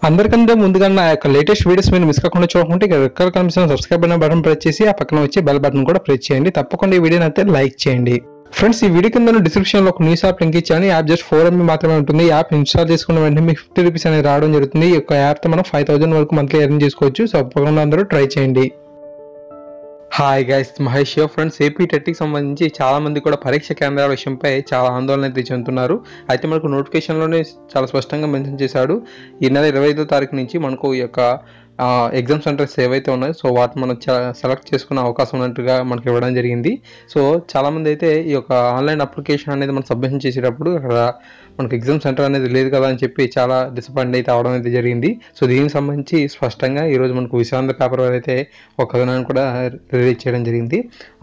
అందరికంటే ముందుగా నా యొక్క లేటెస్ట్ వీడియోస్ మీరు మిస్ కాకుండా చూడకుంటే ఇక్కడ కనిపిస్తున్న సబ్స్క్రైబ్ అనే బటన్ ప్రెస్ చేసి ఆ పక్కన వచ్చే బెల్ బటన్ కూడా ప్రెస్ చేయండి. తప్పకుండా ఈ వీడియోని అయితే లైక్ చేయండి. ఫ్రెండ్స్, ఈ వీడియో కింద డిస్క్రిప్షన్ లో ఒక న్యూస్ యాప్ లింక్ ఇచ్చాను. ఈ యాప్ జస్ట్ 4 MB మాత్రమే ఉంటుంది. ఈ యాప్ ఇన్స్టాల్ చేసుకున్న వెంటనే మీకు 50 రూపీస్ అనేది రావడం జరుగుతుంది. ఈ యొక్క యాప్ తో మనం 5000 వరకు మంత్లీ ఎర్న్ చేసుకోవచ్చు. సో తప్పకుండా అందరూ ట్రై చేయండి. Hi guys, Mahesh friends, AP టెట్కి సంబంధించి చాలా మంది కూడా పరీక్ష కేంద్రాల విషయంపై చాలా ఆందోళన అయితే చెందుతున్నారు. అయితే మనకు నోటిఫికేషన్లోనే చాలా స్పష్టంగా మెన్షన్ చేశాడు. ఈ నెల 25వ తారీఖు నుంచి మనకు ఈ యొక్క ఎగ్జామ్ సెంటర్స్ ఏవైతే ఉన్నాయో సో వాటిని మనం సెలెక్ట్ చేసుకునే అవకాశం ఉన్నట్టుగా మనకి ఇవ్వడం జరిగింది. సో చాలామంది అయితే ఈ యొక్క ఆన్లైన్ అప్లికేషన్ అనేది మనం సబ్మిషన్ చేసేటప్పుడు మనకు ఎగ్జామ్ సెంటర్ అనేది లేదు కదా అని చెప్పి చాలా డిసప్పాయింట్ అయితే అవడం అయితే జరిగింది. సో దీనికి సంబంధించి స్పష్టంగా ఈరోజు మనకు విశాంత పేపర్ అయితే ఒక కథనాన్ని కూడా రిలీజ్ చేయడం జరిగింది.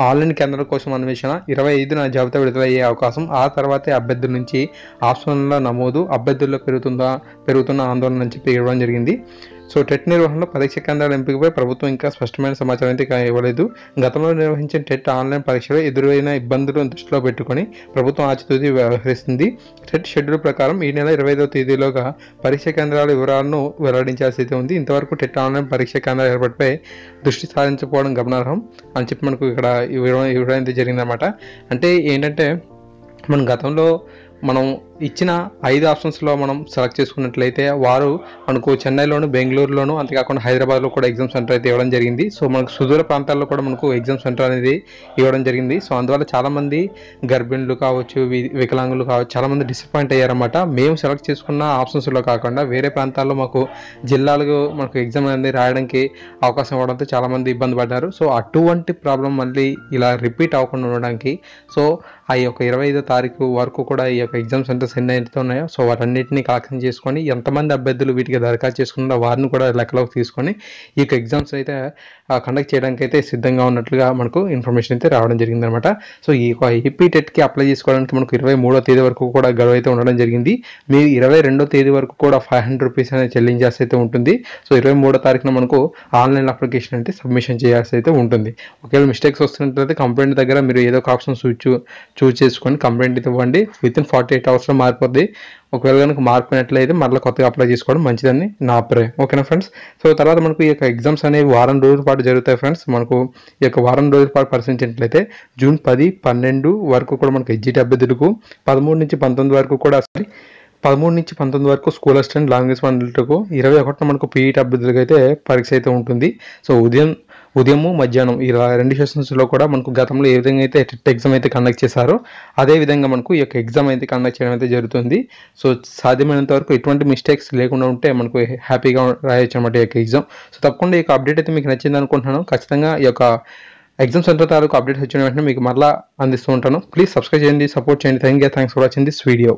ఆన్లైన్ కేంద్రాల కోసం అన్వేషణ 25న జాబితా విడుదలయ్యే అవకాశం, ఆ తర్వాతే అభ్యర్థుల నుంచి ఆప్షన్ల నమోదు, అభ్యర్థుల్లో పెరుగుతున్న ఆందోళన అని చెప్పి ఇవ్వడం జరిగింది. సో టెట్ నిర్వహణలో పరీక్ష కేంద్రాల ఎంపికపై ప్రభుత్వం ఇంకా స్పష్టమైన సమాచారం అయితే ఇవ్వలేదు. గతంలో నిర్వహించిన టెట్ ఆన్లైన్ పరీక్షలో ఎదురైన ఇబ్బందులను దృష్టిలో పెట్టుకుని ప్రభుత్వం ఆచితూచి వ్యవహరిస్తుంది. టెట్ షెడ్యూల్ ప్రకారం ఈ నెల 25వ తేదీలోగా పరీక్ష కేంద్రాల వివరాలను వెల్లడించాల్సి అయితే ఉంది. ఇంతవరకు టెట్ ఆన్లైన్ పరీక్ష కేంద్రాల ఏర్పాటుపై దృష్టి సారించకపోవడం గమనార్హం అని చెప్పి మనకు ఇక్కడ ఇవ్వడం అయితే జరిగిందన్నమాట. అంటే ఏంటంటే మనం ఇచ్చిన 5 ఆప్షన్స్లో మనం సెలెక్ట్ చేసుకున్నట్లయితే వారు మనకు చెన్నైలోను, బెంగళూరులోను, అంతేకాకుండా హైదరాబాద్లో కూడా ఎగ్జామ్ సెంటర్ అయితే ఇవ్వడం జరిగింది. సో మనకు సుదూర ప్రాంతాల్లో కూడా మనకు ఎగ్జామ్ సెంటర్ అనేది ఇవ్వడం జరిగింది. సో అందువల్ల చాలామంది గర్భిణులు కావచ్చు, వికలాంగులు కావచ్చు, చాలామంది డిసప్పాయింట్ అయ్యారన్నమాట. మేము సెలెక్ట్ చేసుకున్న ఆప్షన్స్లో కాకుండా వేరే ప్రాంతాల్లో జిల్లాలకు మనకు ఎగ్జామ్ అనేది రాయడానికి అవకాశం ఇవ్వడంతో చాలామంది ఇబ్బంది పడ్డారు. సో అటువంటి ప్రాబ్లం మళ్ళీ ఇలా రిపీట్ అవ్వకుండా ఉండడానికి సో ఆ యొక్క 25వ తారీఖు వరకు కూడా ఈ యొక్క ఎగ్జామ్ సెంటర్స్ ఎన్ని అయితే ఉన్నాయో సో వాటన్నిటిని కలెక్షన్ చేసుకొని ఎంతమంది అభ్యర్థులు వీటికి దరఖాస్తు చేసుకున్నారో వారిని కూడా లెక్కలోకి తీసుకొని ఈ యొక్క ఎగ్జామ్స్ అయితే కండక్ట్ చేయడానికి అయితే సిద్ధంగా ఉన్నట్లుగా మనకు ఇన్ఫర్మేషన్ అయితే రావడం జరిగిందనమాట. సో ఈ యొక్క ఏపీ టెట్కి అప్లై చేసుకోవడానికి మనకు 23వ తేదీ వరకు కూడా గడువు అయితే ఉండడం జరిగింది. మీరు 22వ తేదీ వరకు కూడా 500 రూపీస్ అనేది చెల్లించాల్సి అయితే ఉంటుంది. సో 23వ తారీఖున మనకు ఆన్లైన్ అప్లికేషన్ అయితే సబ్మిషన్ చేయాల్సి అయితే ఉంటుంది. ఒకవేళ మిస్టేక్స్ వస్తున్నట్లయితే కంప్లైంట్ దగ్గర మీరు ఏదో ఒక ఆప్షన్ చూస్ చేసుకొని కంప్లైంట్ అయితే ఇవ్వండి. వితిన్ 48 అవర్స్లో మారిపోద్ది. ఒకవేళ కనుక మారిపోయినట్లయితే మళ్ళీ కొత్తగా అప్లై చేసుకోవడం మంచిదని నా అభిప్రాయం. ఓకేనా ఫ్రెండ్స్? సో తర్వాత మనకు ఈ యొక్క ఎగ్జామ్స్ అనేవి వారం రోజుల పాటు జరుగుతాయి ఫ్రెండ్స్. మనకు ఈ యొక్క వారం రోజుల పాటు పరిశీలించినట్లయితే జూన్ 10, 12 వరకు కూడా మనకు ఎగ్జిట్ అభ్యర్థులకు, 13 నుంచి 19 వరకు కూడా 13 నుంచి 19 వరకు స్కూల్ అసిస్టెంట్, లాంగ్వేజ్ పండితులకు, 21న మనకు పీఈటీ అభ్యర్థులకు అయితే పరీక్ష అయితే ఉంటుంది. సో ఉదయము మధ్యాహ్నం ఈ 2 సెషన్స్లో కూడా మనకు గతంలో ఏ విధంగా అయితే టెట్ ఎగ్జామ్ అయితే కండక్ట్ చేశారో అదే విధంగా మనకు ఈ యొక్క ఎగ్జామ్ అయితే కండక్ట్ చేయడం అయితే జరుగుతుంది. సో సాధ్యమైనంత వరకు ఎటువంటి మిస్టేక్స్ లేకుండా ఉంటే మనకు హ్యాపీగా రాయొచ్చు అనమాట ఈ యొక్క ఎగ్జామ్. సో తప్పకుండా ఈ యొక్క అప్డేట్ అయితే మీకు నచ్చింది అనుకుంటున్నాను. ఖచ్చితంగా ఈ యొక్క ఎగ్జామ్ సెంటర్ తాలూకు అప్డేట్ వచ్చిన వెంటనే మీకు మరలా అందిస్తూ ఉంటాను. ప్లీజ్ సబ్స్క్రైబ్ చేయండి, సపోర్ట్ చేయండి. Thanks for watching this video.